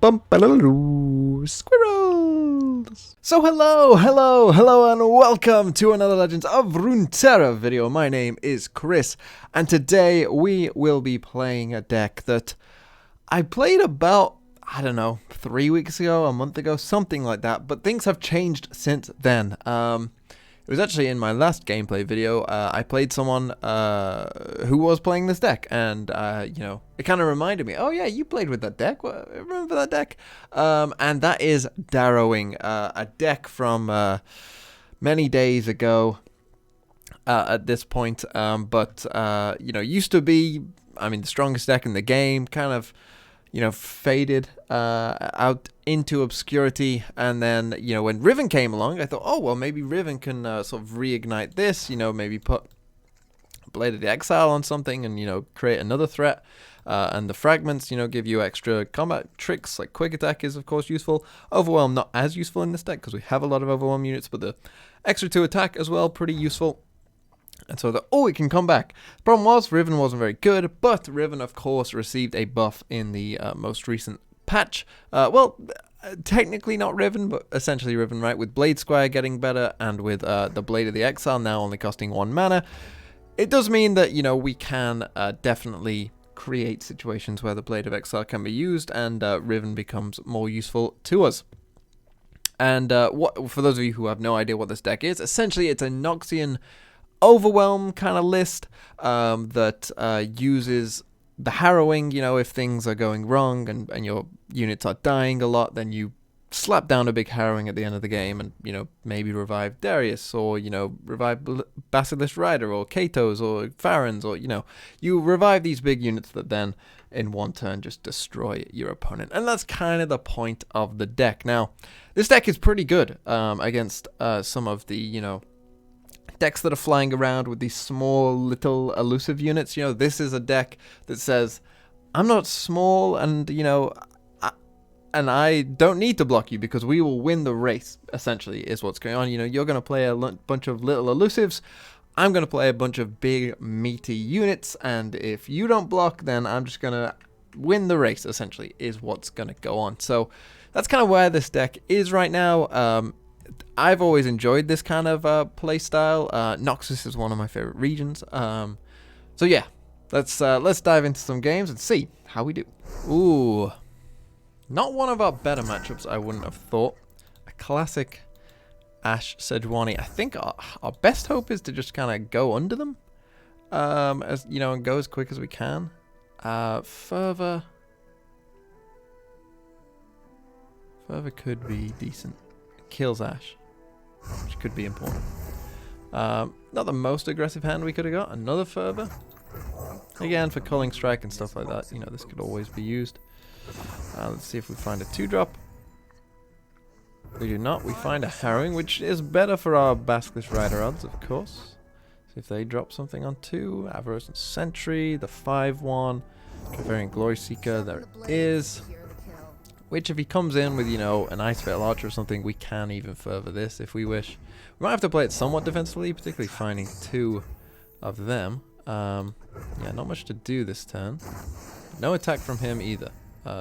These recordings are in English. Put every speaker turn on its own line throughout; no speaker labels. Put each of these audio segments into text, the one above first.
Squirrels! So hello, and welcome to another Legends of Runterra video. My name is Chris, and today we will be playing a deck that I played about, I don't know, 3 weeks ago, a month ago, something like that, but things have changed since then. It was actually in my last gameplay video. I played someone who was playing this deck, and you know, it kind of reminded me, oh yeah, you played with that deck. Remember that deck? And that is Darrowing, a deck from many days ago at this point, but you know, used to be, I mean, the strongest deck in the game, kind of, you know, faded out into obscurity. And then, you know, when Riven came along, I thought, oh, well, maybe Riven can sort of reignite this, you know, maybe put Blade of the Exile on something and, you know, create another threat. And the fragments, you know, give you extra combat tricks, like quick attack is, of course, useful. Overwhelm, not as useful in this deck because we have a lot of overwhelm units, but the extra 2 attack as well, pretty useful. And so it can come back. The problem was Riven wasn't very good, but Riven, of course, received a buff in the most recent patch. Technically not Riven, but essentially Riven, right? With Blade Squire getting better, and with the Blade of the Exile now only costing 1 mana. It does mean that, you know, we can definitely create situations where the Blade of Exile can be used, and Riven becomes more useful to us. And for those of you who have no idea what this deck is, essentially it's a Noxian overwhelm kind of list that uses the Harrowing. You know, if things are going wrong and your units are dying a lot, then you slap down a big Harrowing at the end of the game and, you know, maybe revive Darius, or, you know, revive Basilisk Rider or Katos or Farons, or, you know, you revive these big units that then in one turn just destroy your opponent. And that's kind of the point of the deck. Now, this deck is pretty good against some of the, you know, decks that are flying around with these small little elusive units. You know, this is a deck that says, I'm not small, and, you know, I don't need to block you because we will win the race, essentially, is what's going on. You know, you're going to play a bunch of little elusives. I'm going to play a bunch of big, meaty units, and if you don't block, then I'm just going to win the race, essentially, is what's going to go on. So that's kind of where this deck is right now. I've always enjoyed this kind of play style. Noxus is one of my favorite regions. So yeah, let's dive into some games and see how we do. Ooh, not one of our better matchups, I wouldn't have thought. A classic Ashe Sejuani. I think our best hope is to just kind of go under them, as you know, and go as quick as we can. Fervor could be decent. Kills Ashe, which could be important. Not the most aggressive hand we could have got. Another Fervor. Again, for Culling Strike and stuff like that, you know, this could always be used. Let's see if we find a 2-drop. We do not. We find a Harrowing, which is better for our Basilisk Rider odds, of course. See if they drop something on 2. Avarice and Sentry, the 5-1. Travarian Glory Seeker, there it is. Which, if he comes in with, you know, an Ice Veil Archer or something, we can even further this if we wish. We might have to play it somewhat defensively, particularly finding 2 of them. Yeah, not much to do this turn. No attack from him either.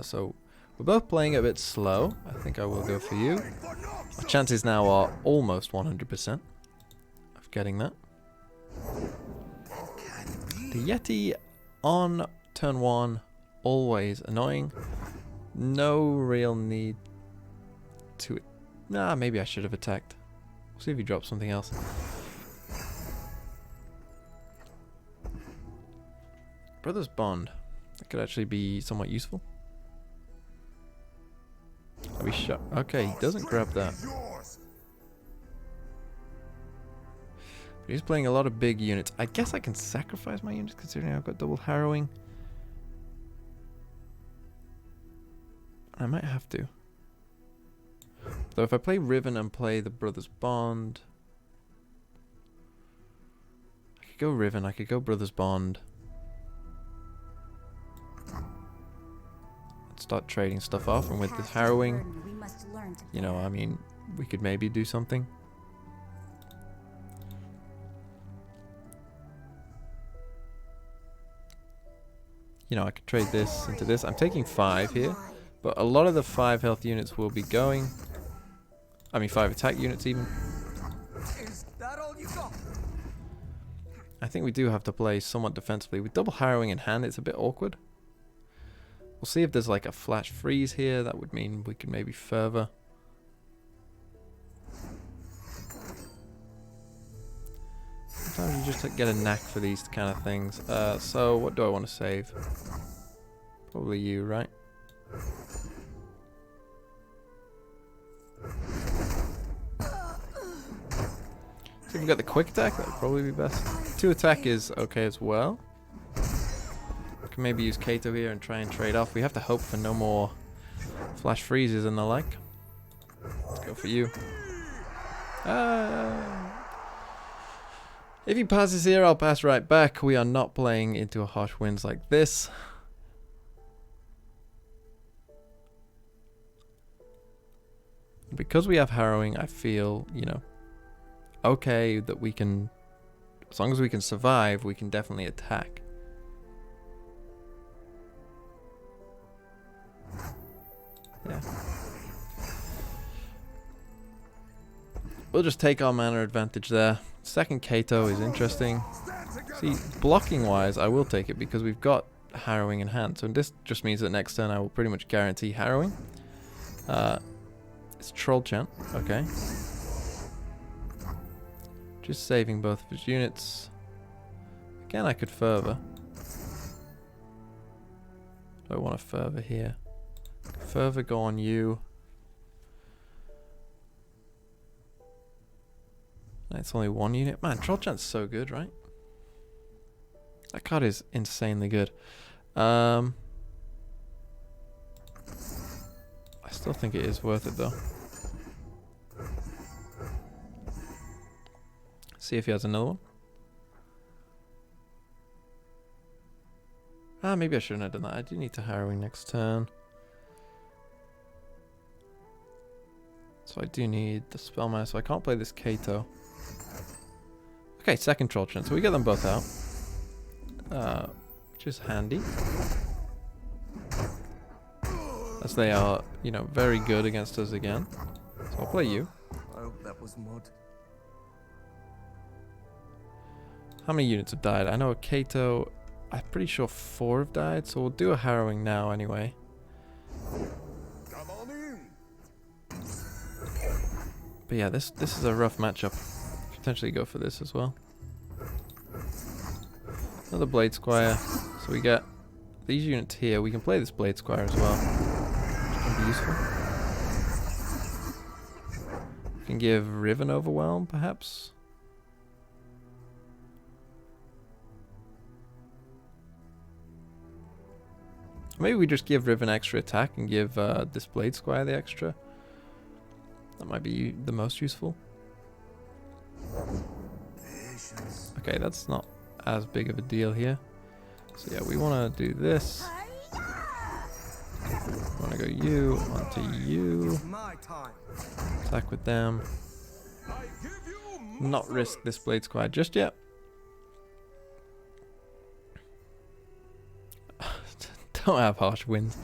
So we're both playing a bit slow. I think I will go for you. Our chances now are almost 100% of getting that. The Yeti on turn 1, always annoying. No real need to... Nah, maybe I should have attacked. We'll see if he drops something else. Brother's Bond. That could actually be somewhat useful. Are we shot? Okay, he doesn't grab that. But he's playing a lot of big units. I guess I can sacrifice my units considering I've got double Harrowing. I might have to. Though if I play Riven and play the Brothers Bond, I could go Riven, I could go Brothers Bond. Start trading stuff off, and with this Harrowing, you know, I mean, we could maybe do something. You know, I could trade this into this. I'm taking 5 here. But a lot of the 5 health units will be going. I mean 5 attack units even.
Is that all you got?
I think we do have to play somewhat defensively. With double harrowing in hand, it's a bit awkward. We'll see if there's like a flash freeze here. That would mean we could maybe further. Sometimes you just get a knack for these kind of things. So what do I want to save? Probably you, right? So if we got the quick attack, that would probably be best. 2 attack is okay as well. We can maybe use Kato here and try and trade off. We have to hope for no more flash freezes and the like. Let's go for you. If he passes here, I'll pass right back. We are not playing into a harsh winds like this. Because we have harrowing, I feel, you know, okay that we can, as long as we can survive, we can definitely attack. Yeah. We'll just take our mana advantage there. Second Kato is interesting. See, blocking wise, I will take it because we've got harrowing in hand. So this just means that next turn I will pretty much guarantee harrowing. It's Troll Chant, okay. Just saving both of his units. Again, I could further. I want to further here. Further go on you. It's only 1 unit. Man, Troll Chant's so good, right? That card is insanely good. I still think it is worth it though. See if he has another one. Ah, maybe I shouldn't have done that. I do need to harrowing next turn. So I do need the spell mana, so I can't play this Kato. Okay, second Troll Chant, so we get them both out. Which is handy. As they are, you know, very good against us again. So I'll play you.
I hope that was mud.
How many units have died? I know a Kato, I'm pretty sure 4 have died, so we'll do a harrowing now anyway.
Come on in.
But yeah, this is a rough matchup. Potentially go for this as well. Another Blade Squire. So we get these units here. We can play this Blade Squire as well, which can be useful. We can give Riven Overwhelm, perhaps. Maybe we just give Riven extra attack and give this Blade Squire the extra. That might be the most useful. Okay, that's not as big of a deal here. So yeah, we want to do this. We want to go you, onto you. Attack with them. Not risk this Blade Squire just yet. Don't have harsh winds.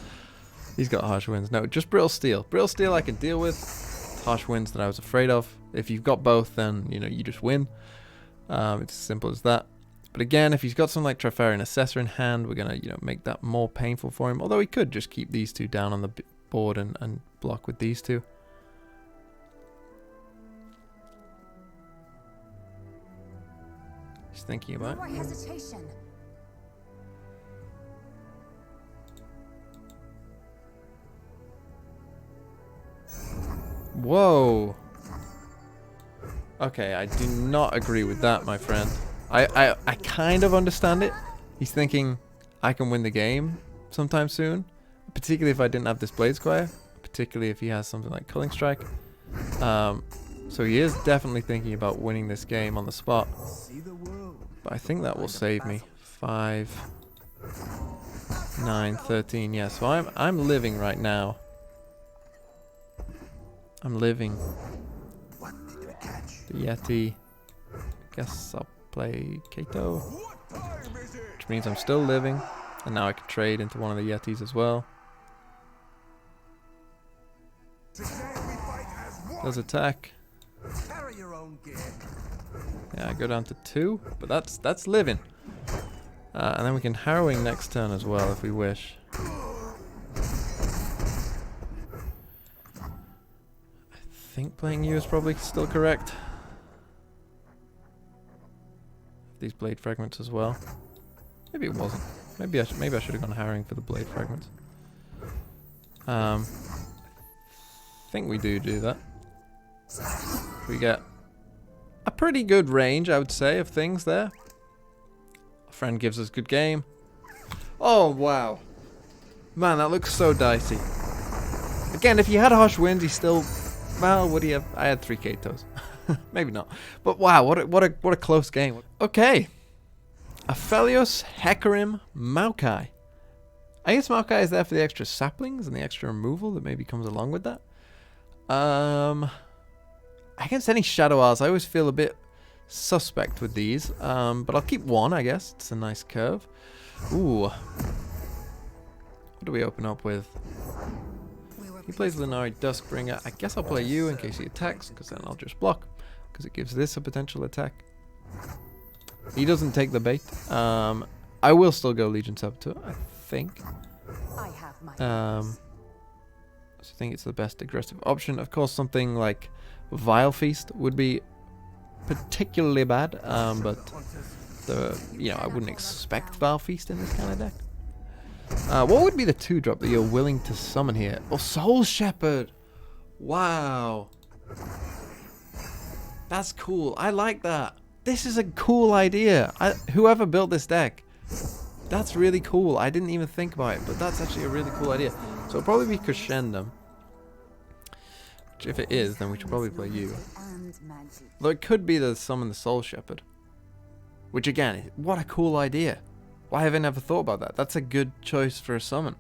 He's got harsh winds. No, just Brittle Steel. Brittle Steel I can deal with. Harsh winds that I was afraid of. If you've got both, then you know you just win. It's as simple as that. But again, if he's got something like Trifarian Assessor in hand, we're gonna make that more painful for him. Although he could just keep these two down on the board and block with these two. He's thinking about it.
No more hesitation.
Whoa. Okay, I do not agree with that, my friend. I kind of understand it. He's thinking, I can win the game sometime soon. Particularly if I didn't have this Blade Squire. Particularly if he has something like Culling Strike. So he is definitely thinking about winning this game on the spot. But I think that will save me. 5, 9, 13. Yeah, so I'm living right now. I'm living. The Yeti. Guess I'll play Kato. Which means I'm still living. And now I can trade into one of the Yetis as well. Does attack.
Carry your own gear.
Yeah, I go down to 2, but that's living. And then we can Harrowing next turn as well if we wish. I think playing you is probably still correct. These blade fragments as well. Maybe it wasn't. Maybe I should have gone Harrowing for the blade fragments. I think we do that. We get a pretty good range, I would say, of things there. A friend gives us good game. Oh, wow. Man, that looks so dicey. Again, if you had Harsh Winds, he still... Well, would he have... I had 3 Katos. Maybe not. But wow, what a close game. Okay. Aphelios, Hecarim, Maokai. I guess Maokai is there for the extra saplings and the extra removal that maybe comes along with that. Against any Shadow Isles, I always feel a bit suspect with these. But I'll keep 1, I guess. It's a nice curve. Ooh. What do we open up with? He plays Lunari Duskbringer. I guess I'll play you in case he attacks, because then I'll just block. Because it gives this a potential attack. He doesn't take the bait. I will still go Legion Saboteur, I think. So I think it's the best aggressive option. Of course, something like Vile Feast would be particularly bad, but I wouldn't expect Vile Feast in this kind of deck. What would be the 2-drop that you're willing to summon here? Oh, Soul Shepherd! Wow. That's cool. I like that. This is a cool idea. Whoever built this deck, that's really cool. I didn't even think about it, but that's actually a really cool idea. So it'll probably be Crescendum. Which if it is, then we should probably play you. Though it could be the summon the Soul Shepherd. Which again, what a cool idea. Why have I never thought about that? That's a good choice for a summon.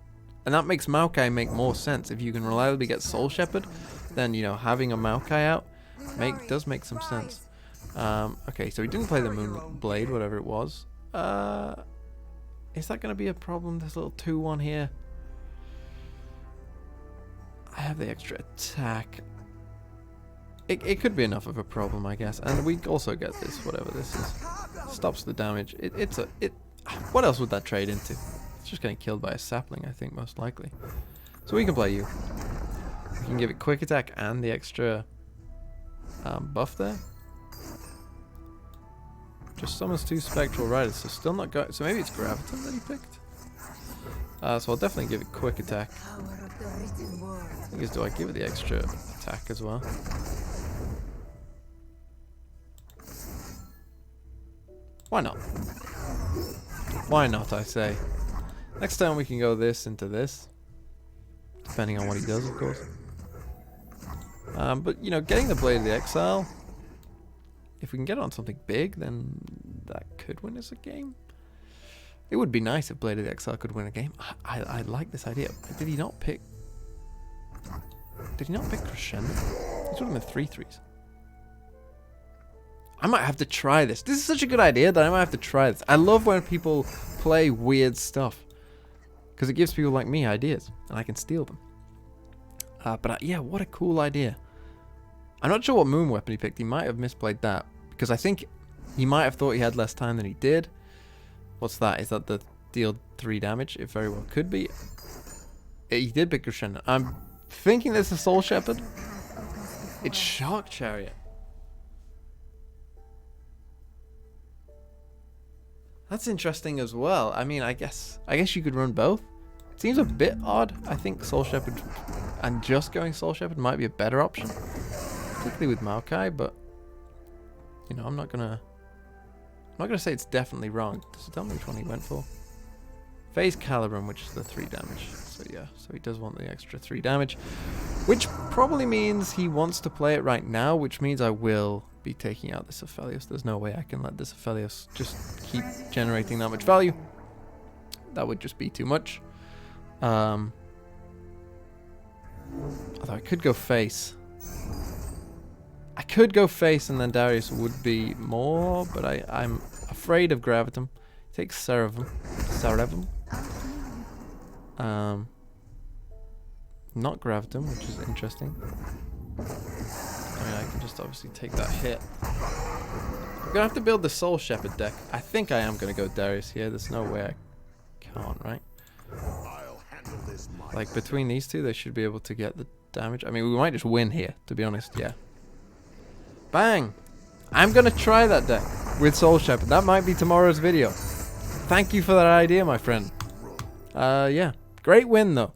And that makes Maokai make more sense. If you can reliably get Soul Shepherd, then, having a Maokai out does make some sense. Okay, so he didn't play the Moon Blade, whatever it was. Is that going to be a problem, this little 2-1 here? I have the extra attack. It could be enough of a problem, I guess. And we also get this, whatever this is. Stops the damage. What else would that trade into? It's just getting killed by a sapling, I think, most likely. So we can play you. We can give it quick attack and the extra buff there. Just summons 2 Spectral Riders, so still not going. So maybe it's Graviton that he picked. So I'll definitely give it quick attack. I guess, do I give it the extra attack as well? Why not? Why not, I say. Next time we can go this into this. Depending on what he does, of course. But, getting the Blade of the Exile, if we can get on something big, then that could win us a game. It would be nice if Blade of the Exile could win a game. I like this idea. Did he not pick Crescendo? He's one of the 3/3s. I might have to try this. This is such a good idea that I might have to try this. I love when people play weird stuff. Because it gives people like me ideas. And I can steal them. Yeah, what a cool idea. I'm not sure what moon weapon he picked. He might have misplayed that. Because I think he might have thought he had less time than he did. What's that? Is that the deal 3 damage? It very well could be. He did pick Crescendo. I'm thinking this is Soul Shepherd. It's Shark Chariot. That's interesting as well. I mean, I guess you could run both. It seems a bit odd. I think Soul Shepherd and just going Soul Shepherd might be a better option, particularly with Maokai. But I'm not gonna say it's definitely wrong. Does it tell me which one he went for? Phase Calibrum, which is the 3 damage. So yeah, so he does want the extra 3 damage, which probably means he wants to play it right now, which means I will be taking out this Aphelios. There's no way I can let this Aphelios just keep generating that much value. That would just be too much. Although I could go face. I could go face and then Darius would be more, but I'm afraid of Gravitum. Take Cerebum. not grabbed him, which is interesting. I mean, I can just obviously take that hit. I'm gonna have to build the Soul Shepherd deck. I think I am gonna go Darius here. There's no way I can't, right?
I'll handle this myself.
Like, between these two, they should be able to get the damage. I mean, we might just win here, to be honest, yeah. Bang! I'm gonna try that deck with Soul Shepherd. That might be tomorrow's video. Thank you for that idea, my friend. Yeah. Great win, though.